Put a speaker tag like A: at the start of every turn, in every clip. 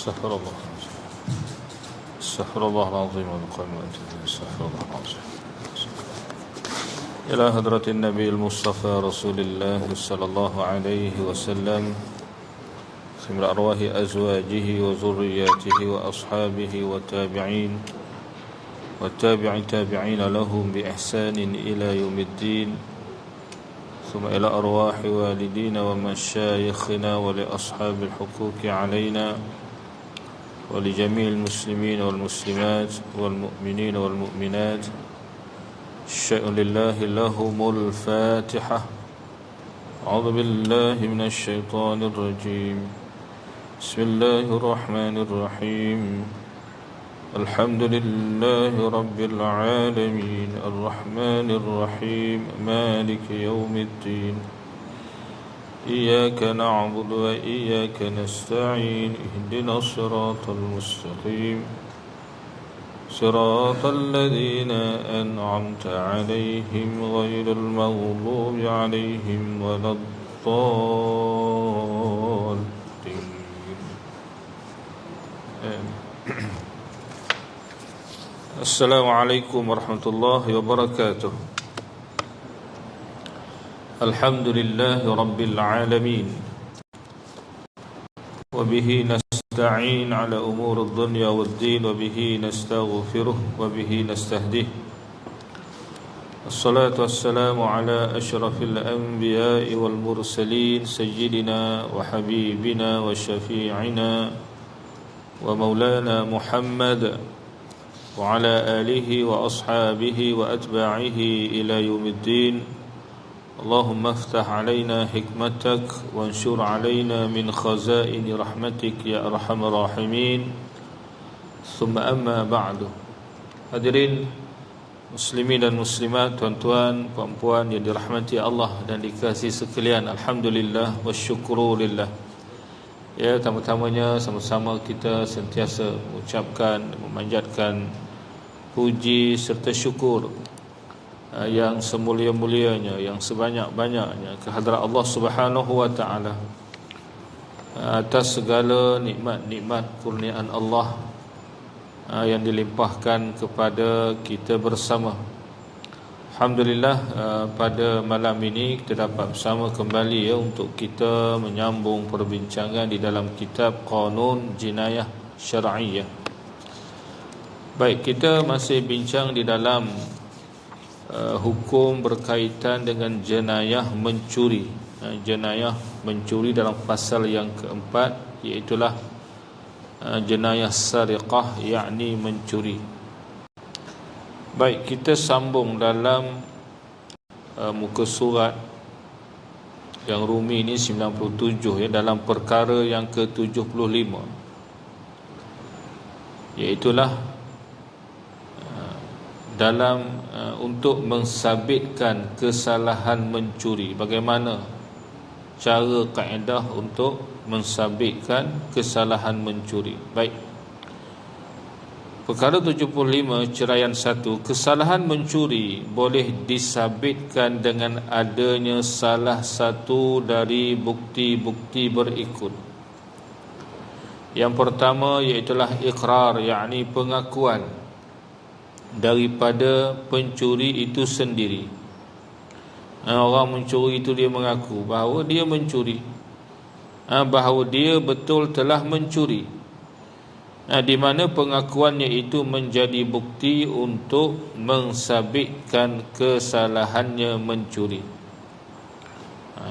A: استغفر الله استغفر الله العظيم والقائم استغفر الله العظيم إلى حضرة النبي المصطفى رسول الله صلى الله عليه وسلم ثم أرواح أزواجه وذرياته وأصحابه والتابعين والتابعين لهم بإحسان إلى يوم الدين ثم إلى أرواح والدينا ومشايخنا ولأصحاب الحقوق علينا ولجميع المسلمين والمسلمات والمؤمنين والمؤمنات الشيء لله لهم الفاتحة. أعوذ بالله من الشيطان الرجيم. بسم الله الرحمن الرحيم. الحمد لله رب العالمين الرحمن الرحيم مالك يوم الدين إياك نعبد وإياك نستعين اهدنا الصراط المستقيم صراط الذين أنعمت عليهم غير المغضوب عليهم ولا الضالين. Assalamualaikum warahmatullahi wabarakatuh. Alhamdulillahi rabbil alamin. Wa bihi nasta'in ala umuri dunya waddin wa bihi nastaghfiruh wa bihi nastahdih. Assalatu wassalamu ala asyrafil anbiya'i wal mursalin sayyidina wa habibina wa syafi'ina wa maulana Muhammad وعلى آله وأصحابه وأتباعه إلى يوم الدين. اللهم افتح علينا حكمتك وانشر علينا من خزائن رحمتك يا أرحم الراحمين. ثم أما بعد. Hadirin muslimin dan muslimat, tuan-tuan, puan-puan yang dirahmati Allah dan dikasihi sekalian, alhamdulillah wasyukurulillah. Ya, pertama-tamanya sama-sama kita sentiasa mengucapkan, memanjatkan puji serta syukur yang semulia-mulianya, yang sebanyak-banyaknya kehadrat Allah Subhanahu wa taala atas segala nikmat-nikmat kurniaan Allah yang dilimpahkan kepada kita bersama. Alhamdulillah, pada malam ini kita dapat bersama kembali untuk kita menyambung perbincangan di dalam kitab Qanun Jinayah Syar'iyyah. Baik, kita masih bincang di dalam hukum berkaitan dengan jenayah mencuri. Jenayah mencuri dalam pasal yang keempat, iaitulah jenayah sariqah, yakni mencuri. Baik, kita sambung dalam muka surat yang Rumi ini 97 ya, dalam perkara yang ke-75, iaitulah dalam untuk mensabitkan kesalahan mencuri. Bagaimana cara kaedah untuk mensabitkan kesalahan mencuri? Baik, perkara 75 ceraian 1. Kesalahan mencuri boleh disabitkan dengan adanya salah satu dari bukti-bukti berikut. Yang pertama iaitulah iqrar, yakni pengakuan daripada pencuri itu sendiri. Orang mencuri itu dia mengaku bahawa dia mencuri, bahawa dia betul telah mencuri, di mana pengakuannya itu menjadi bukti untuk mensabitkan kesalahannya mencuri.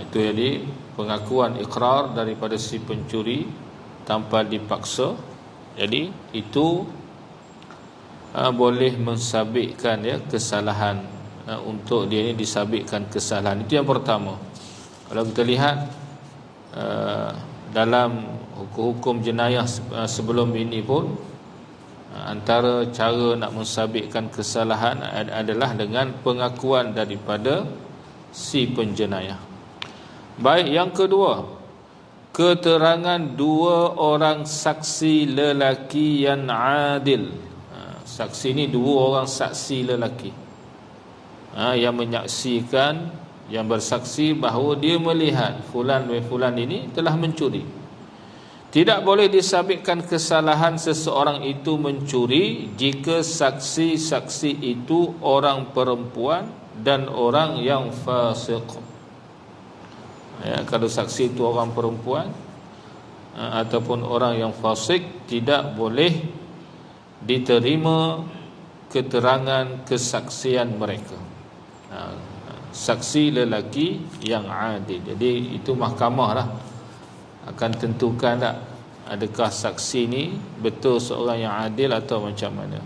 A: Itu jadi pengakuan iqrar daripada si pencuri tanpa dipaksa. Jadi itu boleh mensabitkan ya kesalahan, untuk dia ini disabitkan kesalahan. Itu yang pertama. Kalau kita lihat dalam hukum jenayah sebelum ini pun, antara cara nak mensabitkan kesalahan adalah dengan pengakuan daripada si penjenayah. Baik, yang kedua, keterangan dua orang saksi lelaki yang adil. Saksi ini dua orang saksi lelaki yang menyaksikan, yang bersaksi bahawa dia melihat fulan bin fulan ini telah mencuri. Tidak boleh disabitkan kesalahan seseorang itu mencuri jika saksi-saksi itu orang perempuan dan orang yang fasik. Ya, kalau saksi itu orang perempuan ataupun orang yang fasik, tidak boleh diterima keterangan kesaksian mereka. Saksi lelaki yang adil. Jadi itu mahkamah lah akan tentukan tak adakah saksi ni betul seorang yang adil atau macam mana.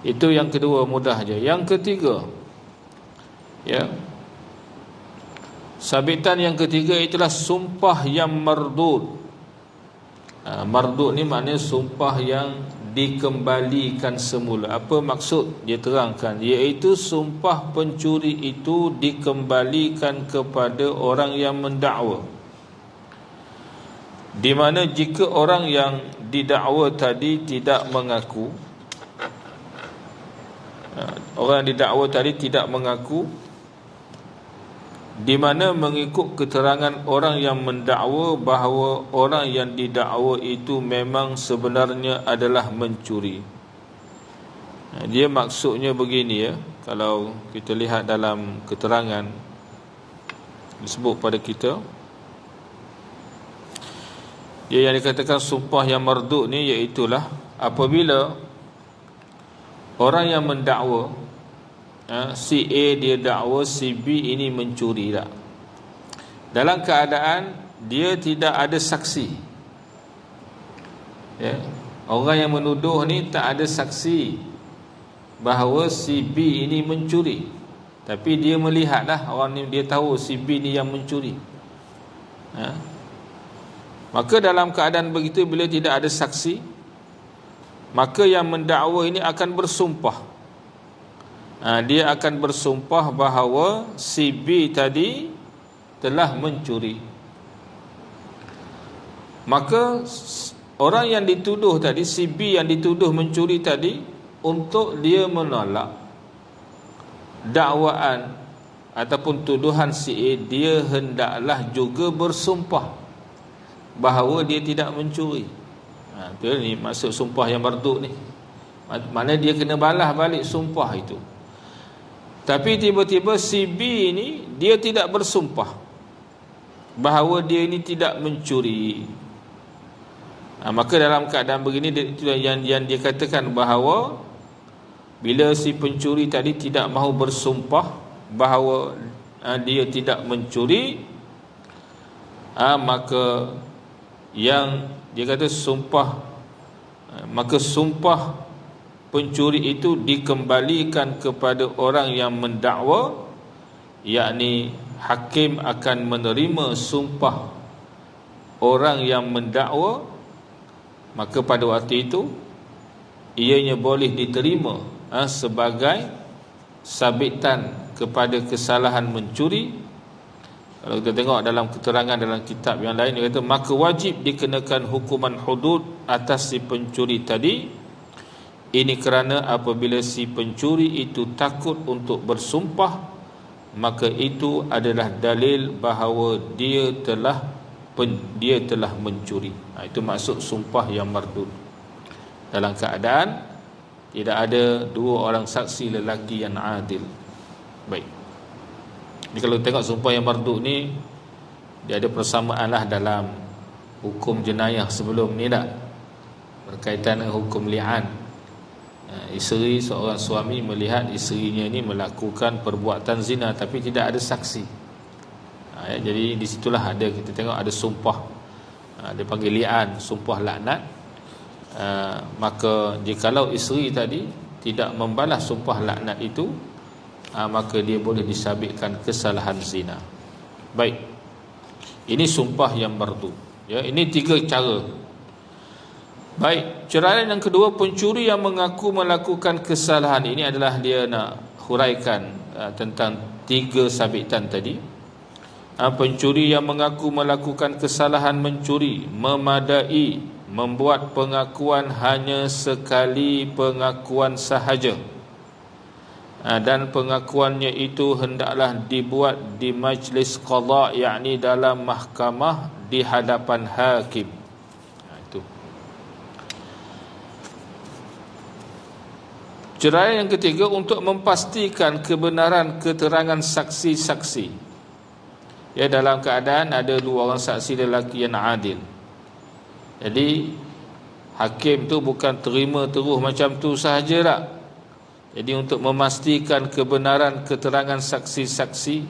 A: Itu yang kedua, mudah je. Yang ketiga, ya, sabitan yang ketiga itulah sumpah yang mardud. Mardud ni maknanya sumpah yang dikembalikan semula. Apa maksud? Dia terangkan, iaitu sumpah pencuri itu dikembalikan kepada orang yang mendakwa, di mana jika orang yang didakwa tadi tidak mengaku, di mana mengikut keterangan orang yang mendakwa bahawa orang yang didakwa itu memang sebenarnya adalah mencuri. Dia maksudnya begini, ya, kalau kita lihat dalam keterangan disebut pada kita, dia yang dikatakan sumpah yang mardud ni iaitulah apabila orang yang mendakwa, si A dia dakwa si B ini mencuri tak, dalam keadaan dia tidak ada saksi, ya, orang yang menuduh ni tak ada saksi bahawa si B ini mencuri, tapi dia melihatlah orang ni, dia tahu si B ni yang mencuri. Maka dalam keadaan begitu, bila tidak ada saksi, maka yang mendakwa ini akan bersumpah. Dia akan bersumpah bahawa si B tadi telah mencuri. Maka orang yang dituduh tadi, si B yang dituduh mencuri tadi, untuk dia menolak dakwaan ataupun tuduhan si A, dia hendaklah juga bersumpah bahawa dia tidak mencuri. Itu ni maksud sumpah yang mardud ni. Mana dia kena balas balik sumpah itu. Tapi tiba-tiba si B ni dia tidak bersumpah bahawa dia ini tidak mencuri. Maka dalam keadaan begini, itu yang dia katakan bahawa bila si pencuri tadi tidak mahu bersumpah bahawa dia tidak mencuri, maka yang dia kata maka sumpah pencuri itu dikembalikan kepada orang yang mendakwa, yakni hakim akan menerima sumpah orang yang mendakwa. Maka pada waktu itu ianya boleh diterima sebagai sabitan kepada kesalahan mencuri. Kalau kita tengok dalam keterangan dalam kitab yang lain, dia kata maka wajib dikenakan hukuman hudud atas si pencuri tadi. Ini kerana apabila si pencuri itu takut untuk bersumpah, maka itu adalah dalil bahawa dia telah mencuri. Itu maksud sumpah yang mardud. Dalam keadaan tidak ada dua orang saksi lelaki yang adil. Baik. Jadi kalau tengok sumpah yang mardud ni, dia ada persamaan lah dalam hukum jenayah sebelum ni tak, berkaitan dengan hukum li'an. Isteri, seorang suami melihat isterinya ni melakukan perbuatan zina tapi tidak ada saksi. Jadi di situlah ada, kita tengok ada sumpah, dia panggil li'an, sumpah laknat. Maka jikalau isteri tadi tidak membalas sumpah laknat itu, maka dia boleh disabitkan kesalahan zina. Baik, ini sumpah yang mardud, ya. Ini tiga cara. Baik, ceraian yang kedua, pencuri yang mengaku melakukan kesalahan. Ini adalah dia nak huraikan tentang tiga sabitan tadi. Pencuri yang mengaku melakukan kesalahan mencuri memadai membuat pengakuan hanya sekali pengakuan sahaja, dan pengakuannya itu hendaklah dibuat di majlis qada, yakni dalam mahkamah di hadapan hakim. Ceraian yang ketiga untuk memastikan kebenaran keterangan saksi-saksi. Ya, dalam keadaan ada dua orang saksi lelaki yang adil. Jadi hakim tu bukan terima terus macam tu sahaja tak. Jadi untuk memastikan kebenaran keterangan saksi-saksi,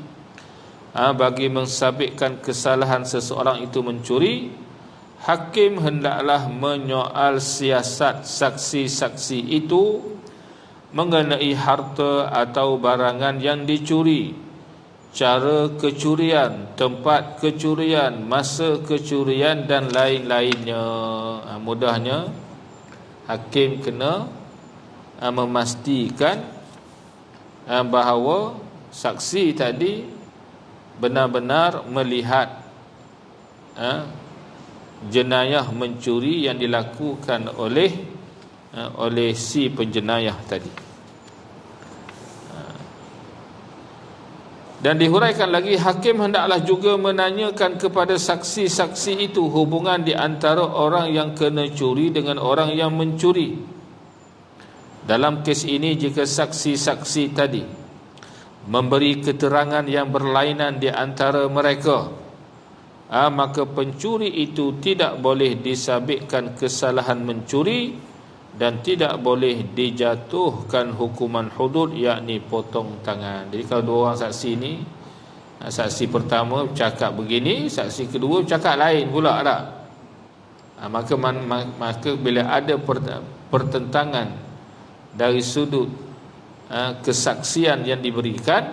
A: bagi mensabitkan kesalahan seseorang itu mencuri, hakim hendaklah menyoal siasat saksi-saksi itu mengenai harta atau barangan yang dicuri, cara kecurian, tempat kecurian, masa kecurian dan lain-lainnya. Mudahnya hakim kena memastikan bahawa saksi tadi benar-benar melihat jenayah mencuri yang dilakukan oleh si penjenayah tadi. Dan dihuraikan lagi, hakim hendaklah juga menanyakan kepada saksi-saksi itu hubungan di antara orang yang kena curi dengan orang yang mencuri. Dalam kes ini, jika saksi-saksi tadi memberi keterangan yang berlainan di antara mereka, maka pencuri itu tidak boleh disabitkan kesalahan mencuri dan tidak boleh dijatuhkan hukuman hudud, yakni potong tangan. Jadi kalau dua orang saksi ni, saksi pertama cakap begini, saksi kedua cakap lain pula tak? Maka bila ada pertentangan dari sudut kesaksian yang diberikan,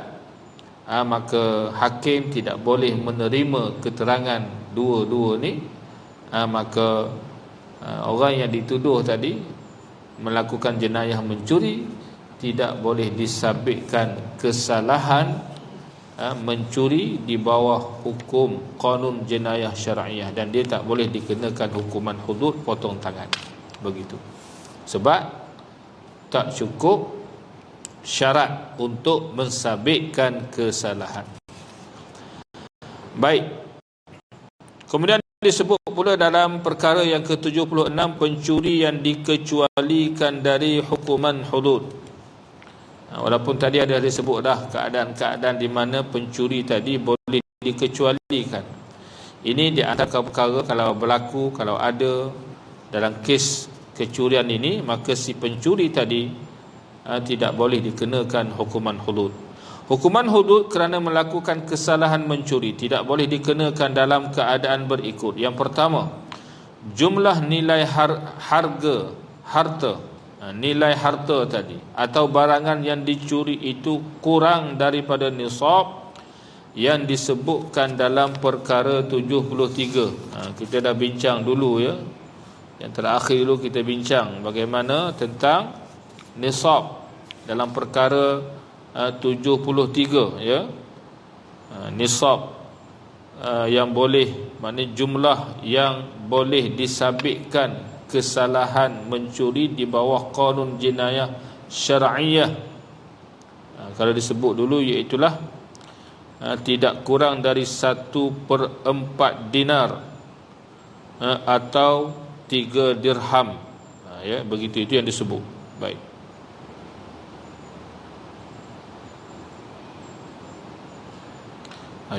A: maka hakim tidak boleh menerima keterangan dua-dua ni. Maka orang yang dituduh tadi melakukan jenayah mencuri tidak boleh disabitkan kesalahan mencuri di bawah hukum kanun jenayah syar'iyah, dan dia tak boleh dikenakan hukuman hudud potong tangan. Begitu. Sebab tak cukup syarat untuk mensabitkan kesalahan. Baik. Kemudian disebut pula dalam perkara yang ke-76, pencuri yang dikecualikan dari hukuman hudud. Walaupun tadi ada disebut dah keadaan-keadaan di mana pencuri tadi boleh dikecualikan. Ini di antara perkara kalau berlaku, kalau ada dalam kes kecurian ini, maka si pencuri tadi tidak boleh dikenakan hukuman hudud. Hukuman hudud kerana melakukan kesalahan mencuri tidak boleh dikenakan dalam keadaan berikut. Yang pertama, jumlah nilai harta, nilai harta tadi atau barangan yang dicuri itu kurang daripada nisab yang disebutkan dalam perkara 73. Kita dah bincang dulu ya. Yang terakhir dulu kita bincang bagaimana tentang nisab dalam perkara 73 ya. Nisab yang boleh, maknanya jumlah yang boleh disabitkan kesalahan mencuri di bawah kanun jenayah syar'iyah. Kalau disebut dulu iaitulah tidak kurang dari 1/4 dinar atau 3 dirham. Ya, begitu, itu yang disebut. Baik.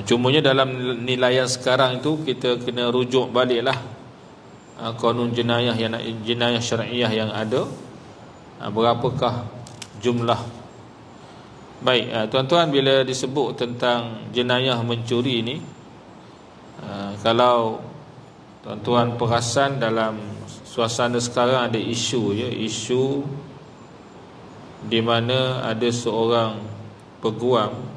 A: Cumanya dalam nilaian sekarang itu kita kena rujuk baliklah kanun jenayah syar'iyah yang ada, berapakah jumlah. Baik, tuan-tuan, bila disebut tentang jenayah mencuri ini, kalau tuan-tuan perasan dalam suasana sekarang ada isu di mana ada seorang peguam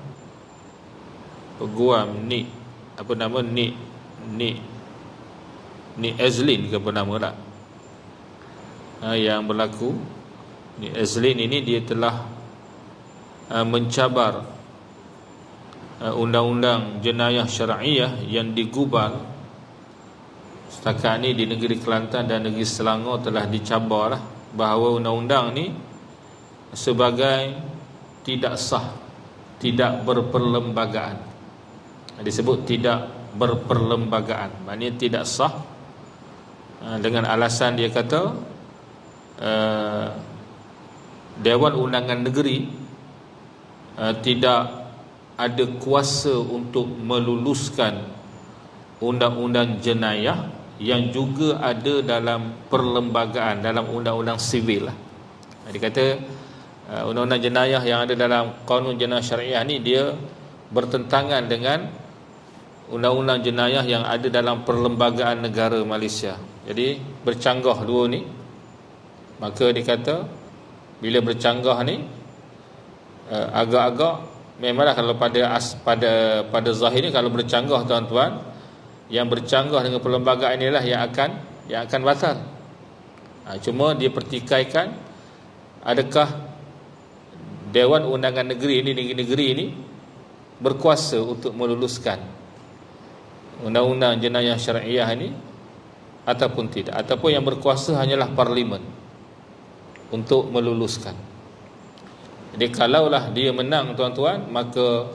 A: Nik Azlin ke apa nama tak? Yang berlaku Nik Azlin ini, dia telah mencabar undang-undang jenayah syar'iyah yang digubal setakat ni di negeri Kelantan dan negeri Selangor. Telah dicabar bahawa undang-undang ni sebagai tidak sah, tidak berperlembagaan. Disebut tidak berperlembagaan, maknanya tidak sah, dengan alasan dia kata Dewan Undangan Negeri tidak ada kuasa untuk meluluskan undang-undang jenayah yang juga ada dalam perlembagaan, dalam undang-undang sivil lah. Dia kata undang-undang jenayah yang ada dalam Kanun Jenayah Syariah ni dia bertentangan dengan undang-undang jenayah yang ada dalam perlembagaan negara Malaysia. Jadi bercanggah dua ni. Maka dia kata bila bercanggah ni agak-agak memanglah kalau pada zahir ni kalau bercanggah tuan-tuan, yang bercanggah dengan perlembagaan inilah yang akan batal. Cuma dia pertikaikan adakah Dewan Undangan Negeri ini berkuasa untuk meluluskan undang-undang jenayah syariah ini ataupun tidak, ataupun yang berkuasa hanyalah parlimen untuk meluluskan. Jadi kalaulah dia menang tuan-tuan, maka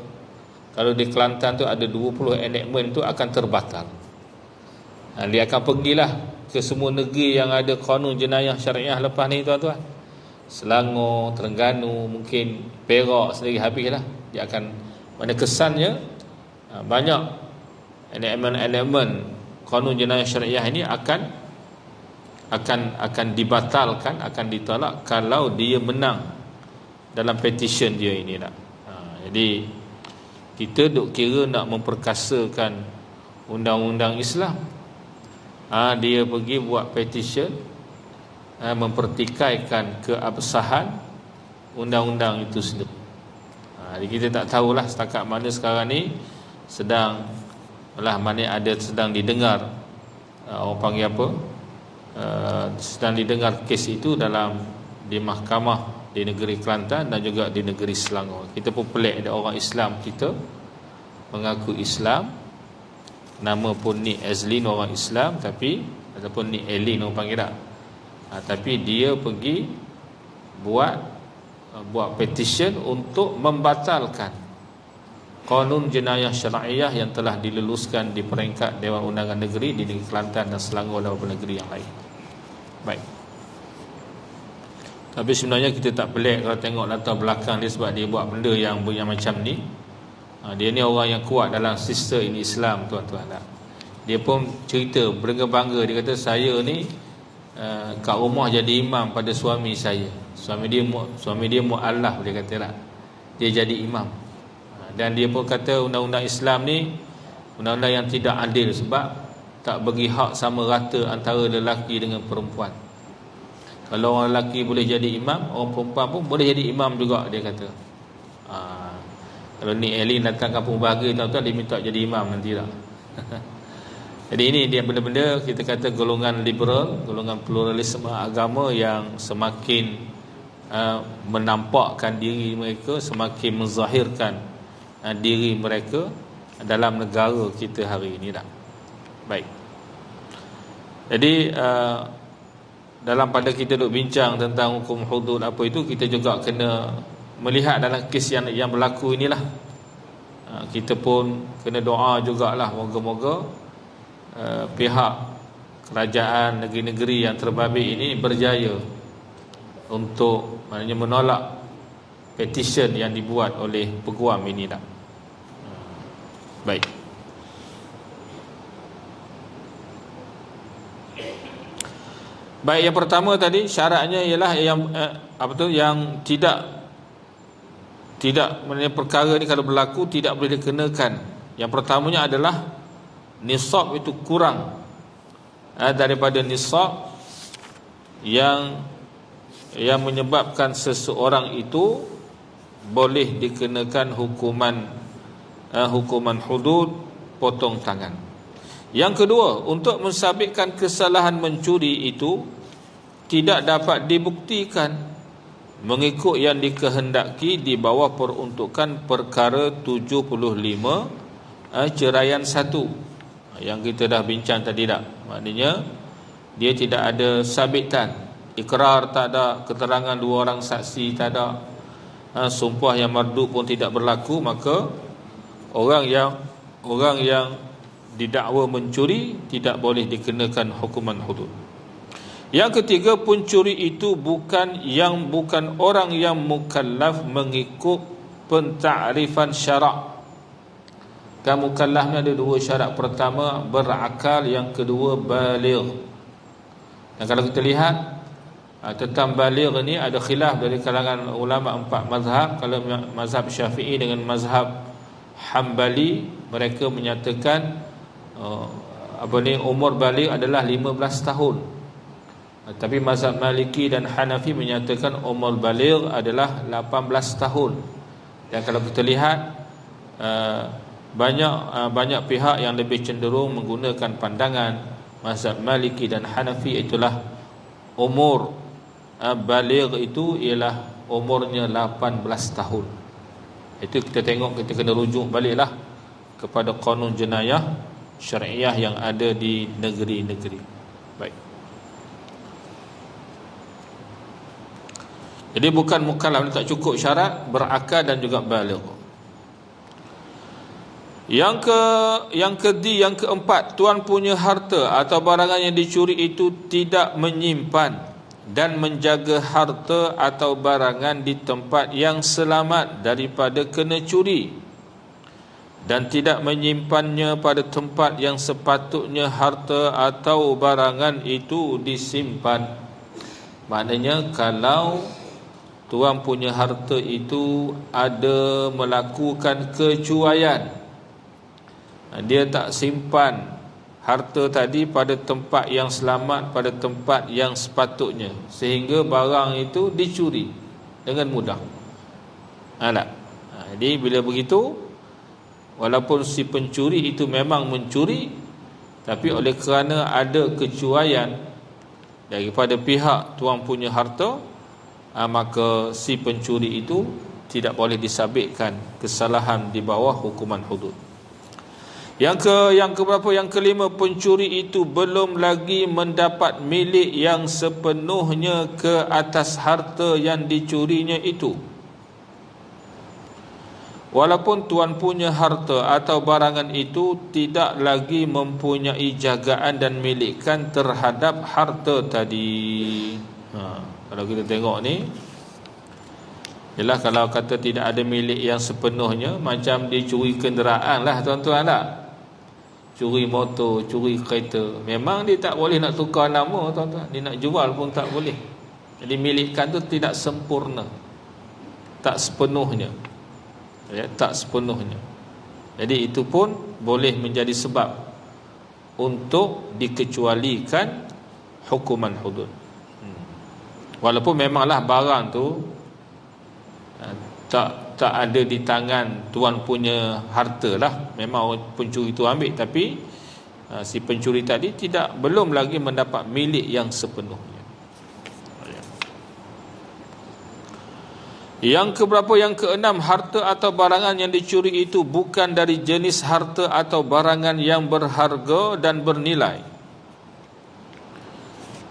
A: kalau di Kelantan tu ada 20 enactment tu akan terbatal. Dia akan pergilah ke semua negeri yang ada kanun jenayah syariah lepas ni tuan-tuan. Selangor, Terengganu, mungkin Perak sendiri habislah. Dia akan, mana kesannya banyak enactment kanun jenayah syariah ini akan dibatalkan, akan ditolak kalau dia menang dalam petition dia ini nak. Jadi kita duk kira nak memperkasakan undang-undang Islam. Dia pergi buat petition mempertikaikan keabsahan undang-undang itu sendiri. Jadi kita tak tahulah setakat mana sekarang ni sedang didengar, orang panggil apa, sedang didengar kes itu di mahkamah di negeri Kelantan dan juga di negeri Selangor. Kita pun pelik, ada orang Islam kita mengaku Islam, nama pun Nik Azlin orang Islam, tapi ataupun Nik Elin orang panggil tak, tapi dia pergi buat petition untuk membatalkan kanun jenayah syariah yang telah diluluskan di peringkat Dewan Undangan Negeri di negeri Kelantan dan Selangor dan beberapa negeri yang lain. Baik. Tapi sebenarnya kita tak pelik kalau tengok latar belakang dia, sebab dia buat benda yang macam ni. Dia ni orang yang kuat dalam sistem ini Islam tuan-tuan. Dia pun cerita bangga-bangga. Dia kata saya ni kat rumah jadi imam pada suami saya. Suami dia mu'allaf, dia kata lah. Dia jadi imam. Dan dia pun kata undang-undang Islam ni undang-undang yang tidak adil, sebab tak bagi hak sama rata antara lelaki dengan perempuan. Kalau orang lelaki boleh jadi imam, orang perempuan pun boleh jadi imam juga, dia kata. Kalau Nik Elin datang kampung bahagia tuan-tuan, dia minta jadi imam nanti tak. Jadi ini dia benda-benda kita kata golongan liberal, golongan pluralisme agama yang semakin menampakkan diri mereka, semakin menzahirkan diri mereka dalam negara kita hari ini tak. Baik. Jadi dalam pada kita duk bincang tentang hukum hudud apa itu, kita juga kena melihat dalam kes yang berlaku inilah. Kita pun kena doa jugalah, moga-moga pihak kerajaan negeri-negeri yang terbabit ini berjaya untuk maknanya menolak petition yang dibuat oleh peguam ini tak. Baik. Baik, yang pertama tadi syaratnya ialah yang tidak maknanya perkara ni kalau berlaku tidak boleh dikenakan. Yang pertamanya adalah nisab itu kurang daripada nisab yang menyebabkan seseorang itu boleh dikenakan hukuman hudud, potong tangan. Yang kedua, untuk mensabitkan kesalahan mencuri itu tidak dapat dibuktikan mengikut yang dikehendaki di bawah peruntukan perkara 75 ceraian 1 yang kita dah bincang tadi tak. Maknanya dia tidak ada sabitan, ikrar tak ada, keterangan dua orang saksi tak ada, sumpah yang marduk pun tidak berlaku, maka orang yang didakwa mencuri tidak boleh dikenakan hukuman hudud. Yang ketiga, pencuri itu bukan orang yang mukallaf mengikut pentakrifan syarak. Kan mukallaf ni ada dua syarat. Pertama berakal, yang kedua baligh. Dan kalau kita lihat tentang baligh ni ada khilaf dari kalangan ulama empat mazhab. Kalau mazhab Syafi'i dengan mazhab Hambali, mereka menyatakan umur baligh adalah 15 tahun. Tapi mazhab Maliki dan Hanafi menyatakan umur baligh adalah 18 tahun. Dan kalau kita lihat banyak pihak yang lebih cenderung menggunakan pandangan mazhab Maliki dan Hanafi, itulah umur baligh itu ialah umurnya 18 tahun. Itu kita tengok, kita kena rujuk baliklah kepada qanun jenayah syariah yang ada di negeri-negeri. Baik. Jadi bukan mukallaf, tak cukup syarat berakal dan juga baligh. Yang keempat, tuan punya harta atau barangan yang dicuri itu tidak menyimpan dan menjaga harta atau barangan di tempat yang selamat daripada kena curi, dan tidak menyimpannya pada tempat yang sepatutnya harta atau barangan itu disimpan. Maknanya kalau tuan punya harta itu ada melakukan kecuaian, dia tak simpan harta tadi pada tempat yang selamat, pada tempat yang sepatutnya, sehingga barang itu dicuri dengan mudah. Jadi bila begitu, walaupun si pencuri itu memang mencuri, tapi oleh kerana ada kecuaian daripada pihak tuan punya harta, maka si pencuri itu tidak boleh disabitkan kesalahan di bawah hukuman hudud. Yang kelima, pencuri itu belum lagi mendapat milik yang sepenuhnya ke atas harta yang dicurinya itu. Walaupun tuan punya harta atau barangan itu tidak lagi mempunyai jagaan dan milikan terhadap harta tadi. Kalau kita tengok ni, ialah kalau kata tidak ada milik yang sepenuhnya, macam dia curi kenderaan lah tuan-tuan lah. Curi motor, curi kereta, memang dia tak boleh nak tukar nama tuan-tuan, dia nak jual pun tak boleh. Jadi milikan tu tidak sempurna, tak sepenuhnya, tak sepenuhnya. Jadi itu pun boleh menjadi sebab untuk dikecualikan hukuman hudud. Walaupun memanglah barang tu tak ada di tangan tuan punya harta lah, memang pencuri tu ambil, tapi si pencuri tadi belum lagi mendapat milik yang sepenuhnya. Yang keenam, harta atau barangan yang dicuri itu bukan dari jenis harta atau barangan yang berharga dan bernilai.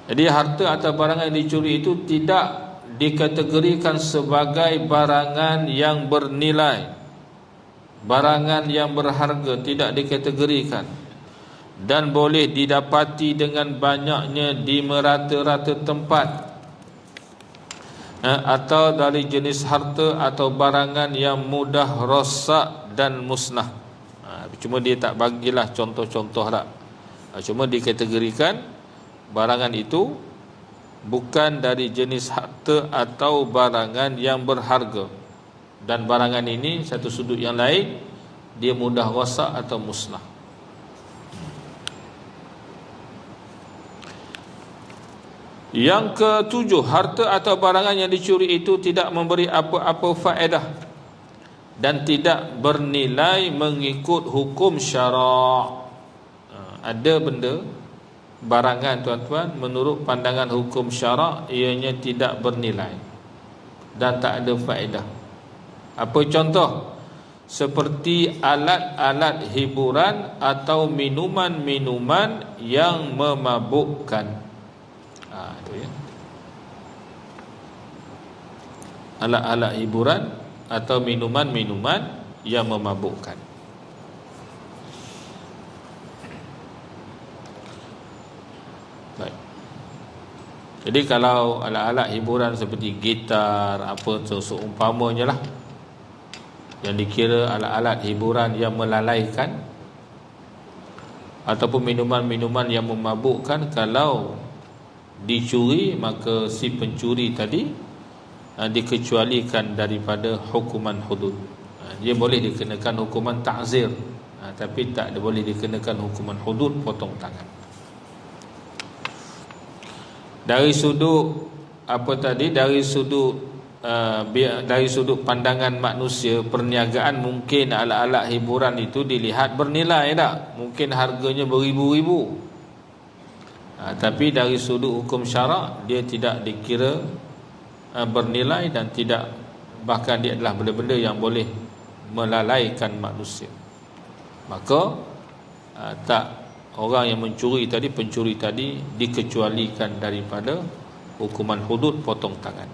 A: Jadi harta atau barangan yang dicuri itu tidak dikategorikan sebagai barangan yang bernilai, barangan yang berharga, tidak dikategorikan, dan boleh didapati dengan banyaknya di merata-rata tempat, atau dari jenis harta atau barangan yang mudah rosak dan musnah. Cuma dia tak bagilah contoh-contoh lah. Cuma dikategorikan barangan itu bukan dari jenis harta atau barangan yang berharga, dan barangan ini satu sudut yang lain, dia mudah rosak atau musnah. Yang ketujuh, harta atau barangan yang dicuri itu tidak memberi apa-apa faedah dan tidak bernilai mengikut hukum syarak. Ada benda, barangan tuan-tuan, menurut pandangan hukum syarak ianya tidak bernilai dan tak ada faedah. Apa contoh? Seperti alat-alat hiburan atau minuman-minuman yang memabukkan. Itu ya. Alat-alat hiburan atau minuman-minuman yang memabukkan. Jadi kalau alat-alat hiburan seperti gitar, apa seumpamanya lah, yang dikira alat-alat hiburan yang melalaikan, ataupun minuman-minuman yang memabukkan, kalau dicuri maka si pencuri tadi dikecualikan daripada hukuman hudud. Dia boleh dikenakan hukuman ta'zir, tapi tak boleh dikenakan hukuman hudud, potong tangan. Dari sudut apa tadi, dari sudut pandangan manusia, perniagaan, mungkin alat-alat hiburan itu dilihat bernilai tak? Mungkin harganya beribu-ribu. Tapi dari sudut hukum syarak, dia tidak dikira bernilai, dan tidak, bahkan dia adalah benda-benda yang boleh melalaikan manusia. Maka tak, orang yang pencuri tadi dikecualikan daripada hukuman hudud, potong tangan.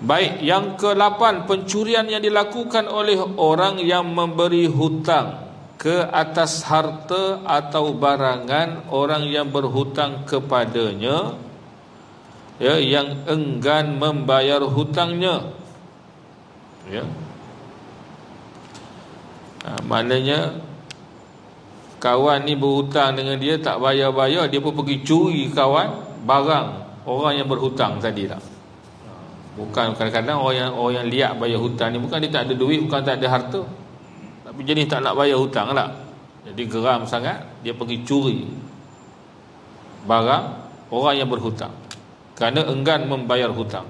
A: Baik, yang ke-8, pencurian yang dilakukan oleh orang yang memberi hutang ke atas harta atau barangan orang yang berhutang kepadanya, ya, yang enggan membayar hutangnya, ya. Maknanya kawan ni berhutang dengan dia, tak bayar-bayar, dia pun pergi curi kawan barang orang yang berhutang tadi tak. Bukan, kadang-kadang orang yang liat bayar hutang ni, bukan dia tak ada duit, bukan tak ada harta, tapi jenis tak nak bayar hutang lah. Jadi geram sangat, dia pergi curi barang orang yang berhutang kerana enggan membayar hutang.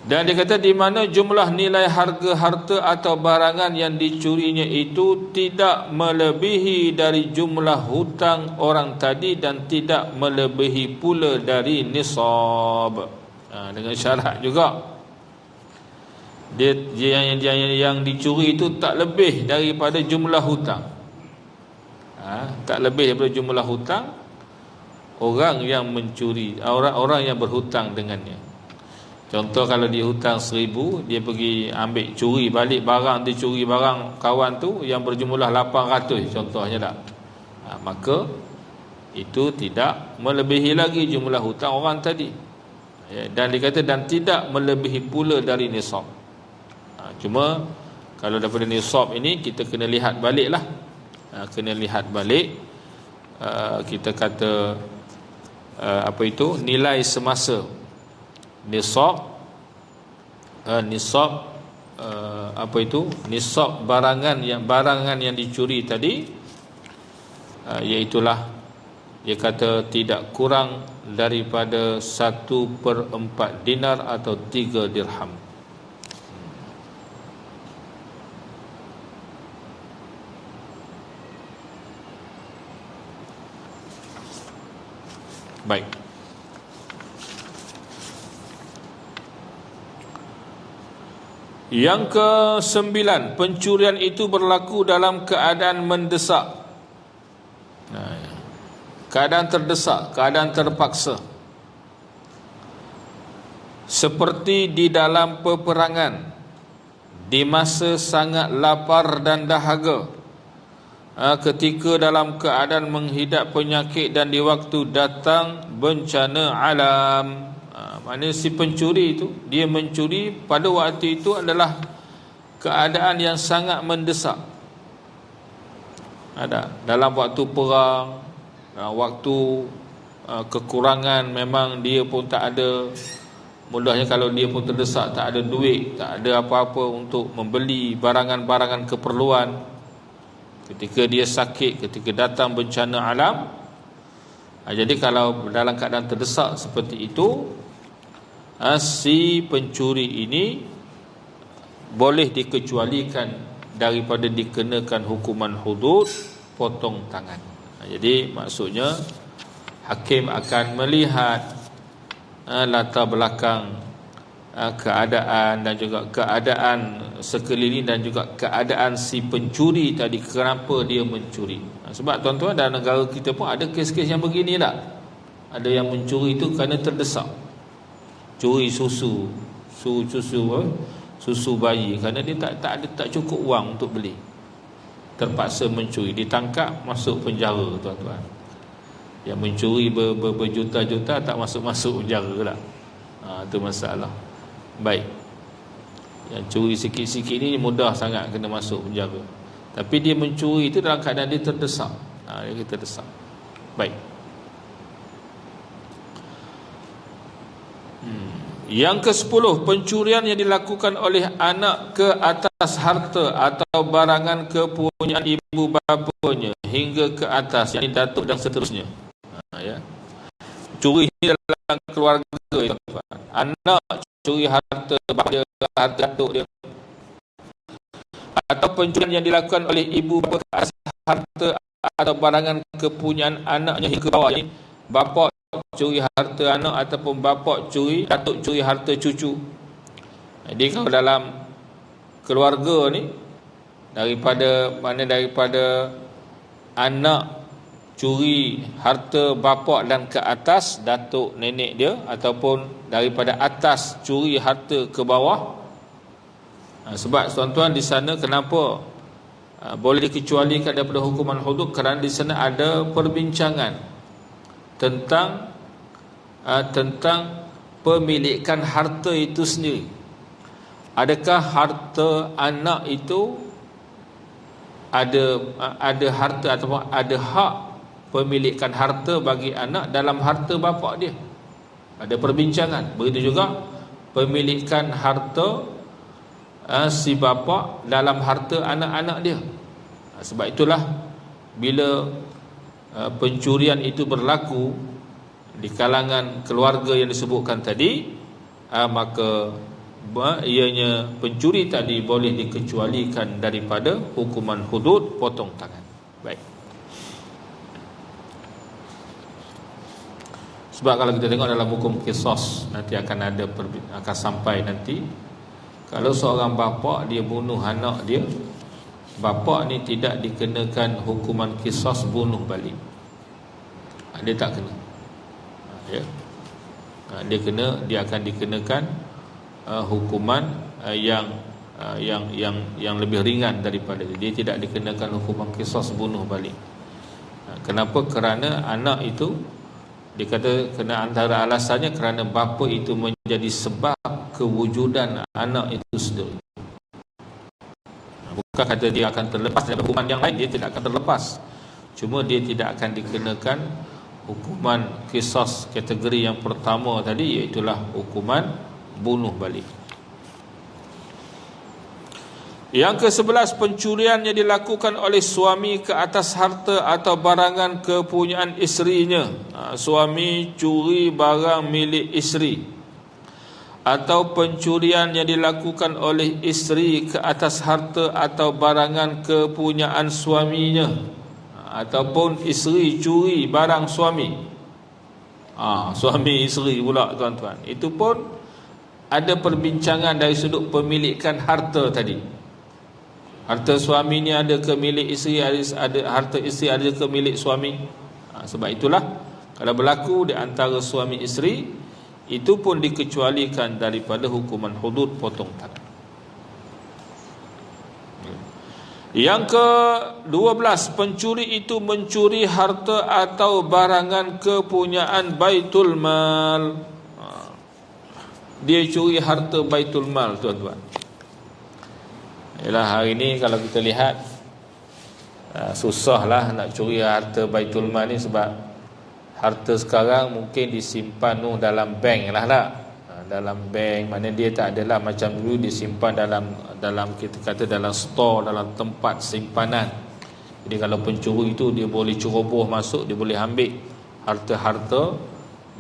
A: Dan dia kata, di mana jumlah nilai harga harta atau barangan yang dicurinya itu tidak melebihi dari jumlah hutang orang tadi, dan tidak melebihi pula dari nisab. Dengan syarat juga, dia yang dicuri itu tak lebih daripada jumlah hutang. Tak lebih daripada jumlah hutang orang yang mencuri, orang yang berhutang dengannya. Contoh, kalau dia hutang 1,000, dia pergi ambil, curi balik barang, dia curi barang kawan tu yang berjumlah 800 contohnya tak, maka itu tidak melebihi lagi jumlah hutang orang tadi, ya. Dan dia kata, dan tidak melebihi pula dari nisab. Cuma kalau daripada nisab ini kita kena lihat balik lah, kena lihat balik, kita kata apa itu, nilai semasa nisab, apa itu, nisab barangan yang dicuri tadi, iaitulah dia kata tidak kurang daripada 1/4 dinar atau 3 dirham. Baik. Yang ke-9, pencurian itu berlaku dalam keadaan mendesak, keadaan terdesak, keadaan terpaksa, seperti di dalam peperangan, di masa sangat lapar dan dahaga, ketika dalam keadaan menghidap penyakit, dan di waktu datang bencana alam. Maknanya si pencuri itu, dia mencuri pada waktu itu adalah keadaan yang sangat mendesak. Dalam waktu perang, waktu kekurangan, memang dia pun tak ada, mudahnya kalau dia pun terdesak, tak ada duit, tak ada apa-apa untuk membeli barangan-barangan keperluan. Ketika dia sakit, ketika datang bencana alam, jadi kalau dalam keadaan terdesak seperti itu, si pencuri ini boleh dikecualikan daripada dikenakan hukuman hudud, potong tangan. Jadi maksudnya hakim akan melihat latar belakang keadaan, dan juga keadaan sekeliling, dan juga keadaan si pencuri tadi, kenapa dia mencuri. Sebab tuan-tuan, dalam negara kita pun ada kes-kes yang begini tak? Ada yang mencuri itu kerana terdesak, curi susu bayi, kerana dia tak cukup wang untuk beli, terpaksa mencuri, ditangkap, masuk penjara tuan-tuan. Yang mencuri berjuta-juta tak masuk-masuk penjara lah. Itu masalah. Baik. Yang curi sikit-sikit ni mudah sangat kena masuk penjara. Tapi dia mencuri itu dalam keadaan dia terdesak. Dia terdesak. Baik. Yang ke-10, pencurian yang dilakukan oleh anak ke atas harta atau barangan kepunyaan ibu bapanya hingga ke atas, yakni datuk dan seterusnya. Ya. Curi dalam keluarga itu, anak curi harta bapa dia, harta datuk dia. Atau pencurian yang dilakukan oleh ibu bapa ke atas harta atau barangan kepunyaan anaknya hingga ke bawah, yakni bapa curi harta anak ataupun bapa curi, datuk curi harta cucu. Jadi kalau dalam keluarga ni daripada anak curi harta bapa dan ke atas, datuk nenek dia, ataupun daripada atas curi harta ke bawah. Sebab tuan-tuan di sana kenapa boleh dikecualikan daripada hukuman hudud, kerana di sana ada perbincangan tentang pemilikan harta itu sendiri. Adakah harta anak itu ada harta ataupun ada hak pemilikan harta bagi anak dalam harta bapa dia? Ada perbincangan. Begitu juga pemilikan harta si bapa dalam harta anak-anak dia. Sebab itulah bila pencurian itu berlaku di kalangan keluarga yang disebutkan tadi, maka ianya pencuri tadi boleh dikecualikan daripada hukuman hudud potong tangan. Baik. Sebab kalau kita tengok dalam hukum qisas, nanti akan sampai nanti, kalau seorang bapa dia bunuh anak dia, bapa ni tidak dikenakan hukuman qisas bunuh balik. Dia tak kena. Ya. Dia akan dikenakan hukuman yang lebih ringan daripada dia tidak dikenakan hukuman qisas bunuh balik. Kenapa? Kerana anak itu dikata kena, antara alasannya kerana bapa itu menjadi sebab kewujudan anak itu sendiri. Bukan kata dia akan terlepas dari hukuman yang lain, dia tidak akan terlepas. Cuma dia tidak akan dikenakan hukuman qisas kategori yang pertama tadi, iaitulah hukuman bunuh balik. Yang ke-11, pencurian yang dilakukan oleh suami ke atas harta atau barangan kepunyaan isterinya. Suami curi barang milik isteri, atau pencurian yang dilakukan oleh isteri ke atas harta atau barangan kepunyaan suaminya, ataupun isteri curi barang suami. Suami isteri pula tuan-tuan. Itu pun ada perbincangan dari sudut pemilikan harta tadi. Harta suami ni ada ke milik isteri, ada harta isteri ada ke milik suami. Sebab itulah kalau berlaku di antara suami isteri, itu pun dikecualikan daripada hukuman hudud potong tangan. Yang ke-12, pencuri itu mencuri harta atau barangan kepunyaan Baitul Mal. Dia curi harta Baitul Mal, tuan-tuan. Yalah, hari ni kalau kita lihat susahlah nak curi harta Baitul Mal ni, sebab harta sekarang mungkin disimpan dalam bank lah tak? Dalam bank, mana dia tak adalah macam dulu disimpan dalam kita kata dalam store, dalam tempat simpanan. Jadi kalau pencuri itu dia boleh ceroboh masuk, dia boleh ambil harta-harta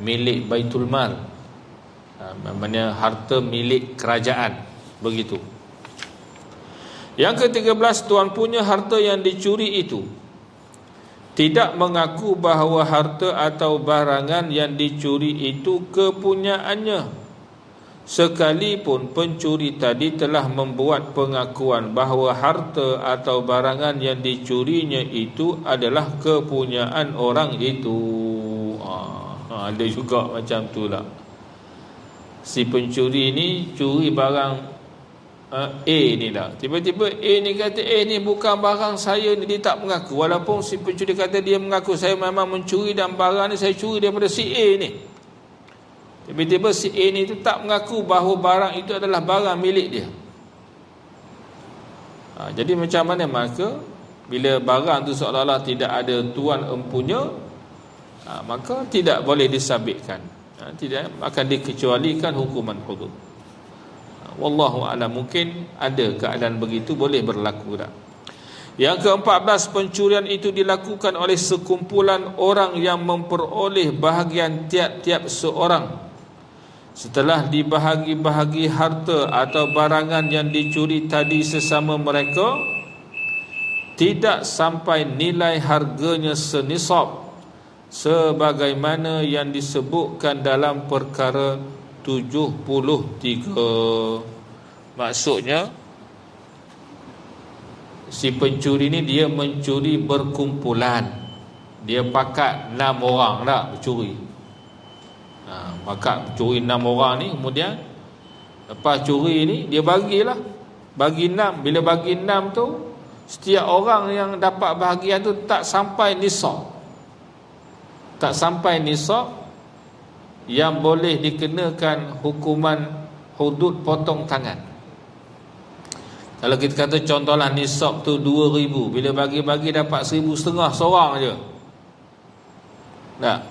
A: milik Baitul Mal, mana harta milik kerajaan, begitu. Yang ke-13, tuan punya harta yang dicuri itu tidak mengaku bahawa harta atau barangan yang dicuri itu kepunyaannya, sekalipun pencuri tadi telah membuat pengakuan bahawa harta atau barangan yang dicurinya itu adalah kepunyaan orang itu. Ada juga macam tu lah. Si pencuri ni curi barang A ni lah. Tiba-tiba A ni kata ni bukan barang saya ni, dia tak mengaku. Walaupun si pencuri kata dia mengaku, saya memang mencuri dan barang ni saya curi daripada si A ni. Tiba-tiba si A ni tu tak mengaku bahawa barang itu adalah barang milik dia. Jadi macam mana maka bila barang tu seolah-olah tidak ada tuan empunya, maka tidak boleh disabitkan, tidak akan dikecualikan hukuman hudud. Wallahu a'lam, mungkin ada keadaan begitu boleh berlaku tak. Yang ke-14, pencurian itu dilakukan oleh sekumpulan orang yang memperoleh bahagian tiap-tiap seorang setelah dibahagi-bahagi harta atau barangan yang dicuri tadi sesama mereka, tidak sampai nilai harganya senisab, sebagaimana yang disebutkan dalam perkara 73. Maksudnya si pencuri ni dia mencuri berkumpulan. Dia pakat 6 orang dah mencuri. Pakat curi 6 orang ni, kemudian lepas curi ni dia bagilah, bagi 6. Bila bagi 6 tu, setiap orang yang dapat bahagian tu tak sampai nisab. Tak sampai nisab yang boleh dikenakan hukuman hudud potong tangan. Kalau kita kata contohlah nisab tu 2,000, bila bagi-bagi dapat 1,500 seorang je.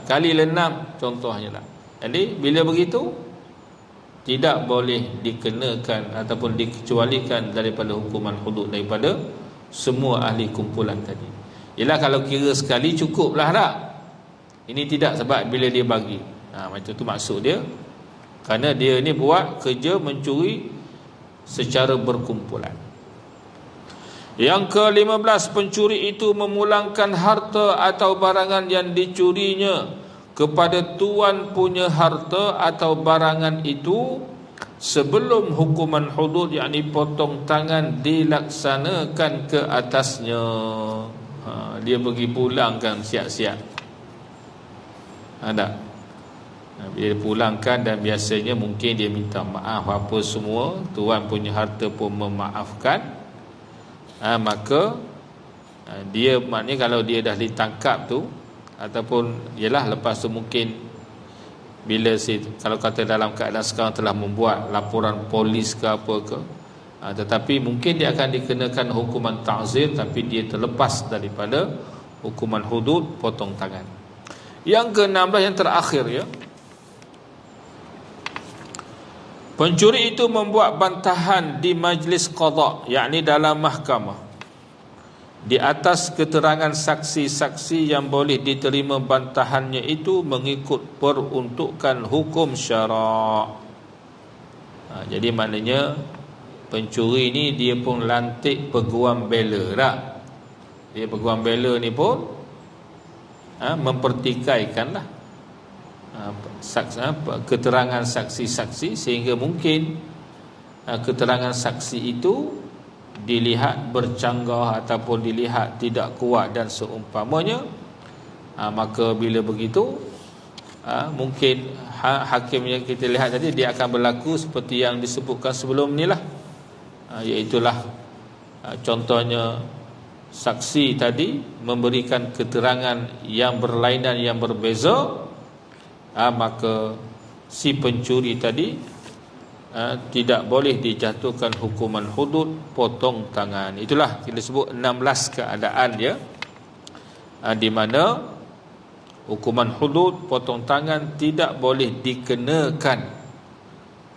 A: Kali 6 contohnya lah. Jadi bila begitu tidak boleh dikenakan ataupun dikecualikan daripada hukuman hudud daripada semua ahli kumpulan tadi. Ialah kalau kira sekali cukuplah tak. Ini tidak, sebab bila dia bagi, macam tu maksud dia. Kerana dia ni buat kerja mencuri secara berkumpulan. Yang ke-15, pencuri itu memulangkan harta atau barangan yang dicurinya kepada tuan punya harta atau barangan itu sebelum hukuman hudud, yakni potong tangan, dilaksanakan ke atasnya. Dia pergi pulangkan siap-siap. Ada. Bila pulangkan, dan biasanya mungkin dia minta maaf apa semua, tuan punya harta pun memaafkan, maka dia, maknanya kalau dia dah ditangkap tu, ataupun ialah lepas tu mungkin bila kalau kata dalam keadaan sekarang telah membuat laporan polis ke apa ke, tetapi mungkin dia akan dikenakan hukuman ta'zir, tapi dia terlepas daripada hukuman hudud potong tangan. Yang ke-16, yang terakhir ya, pencuri itu membuat bantahan di majlis qada, yakni dalam mahkamah, di atas keterangan saksi-saksi yang boleh diterima bantahannya itu mengikut peruntukan hukum syarak. Jadi maknanya pencuri ni dia pun lantik peguam bela tak? Dia peguam bela ni pun mempertikaikanlah keterangan saksi-saksi, sehingga mungkin keterangan saksi itu dilihat bercanggah ataupun dilihat tidak kuat dan seumpamanya. Maka bila begitu, mungkin hakim yang kita lihat tadi, dia akan berlaku seperti yang disebutkan sebelum ni lah, iaitulah contohnya saksi tadi memberikan keterangan yang berlainan, yang berbeza, maka si pencuri tadi tidak boleh dijatuhkan hukuman hudud potong tangan. Itulah kita sebut 16 keadaan dia, di mana hukuman hudud potong tangan tidak boleh dikenakan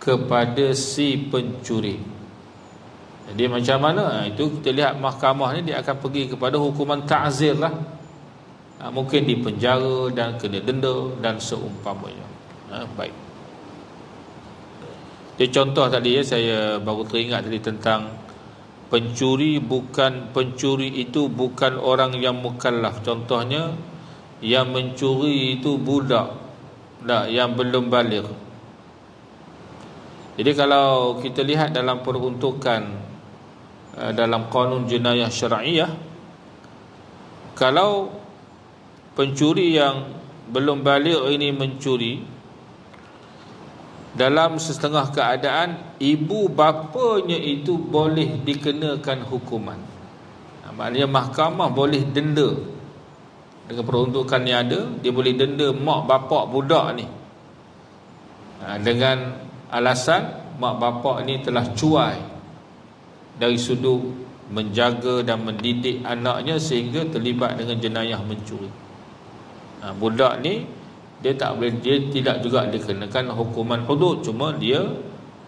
A: kepada si pencuri. Jadi macam mana? Itu kita lihat mahkamah ni dia akan pergi kepada hukuman ta'zir lah. Mungkin dipenjara dan kena denda dan seumpamanya. Baik. Dia contoh tadi saya baru teringat tadi tentang pencuri itu bukan orang yang mukallaf. Contohnya yang mencuri itu budak yang belum baligh. Jadi kalau kita lihat dalam peruntukan dalam kanun jenayah syar'iyah, kalau pencuri yang belum baligh ini mencuri, dalam setengah keadaan ibu bapanya itu boleh dikenakan hukuman. Maknanya mahkamah boleh denda dengan peruntukan yang ada. Dia boleh denda mak bapak budak ni dengan alasan mak bapak ni telah cuai dari sudut menjaga dan mendidik anaknya sehingga terlibat dengan jenayah mencuri. Budak ni dia tidak juga dikenakan hukuman hudud, cuma dia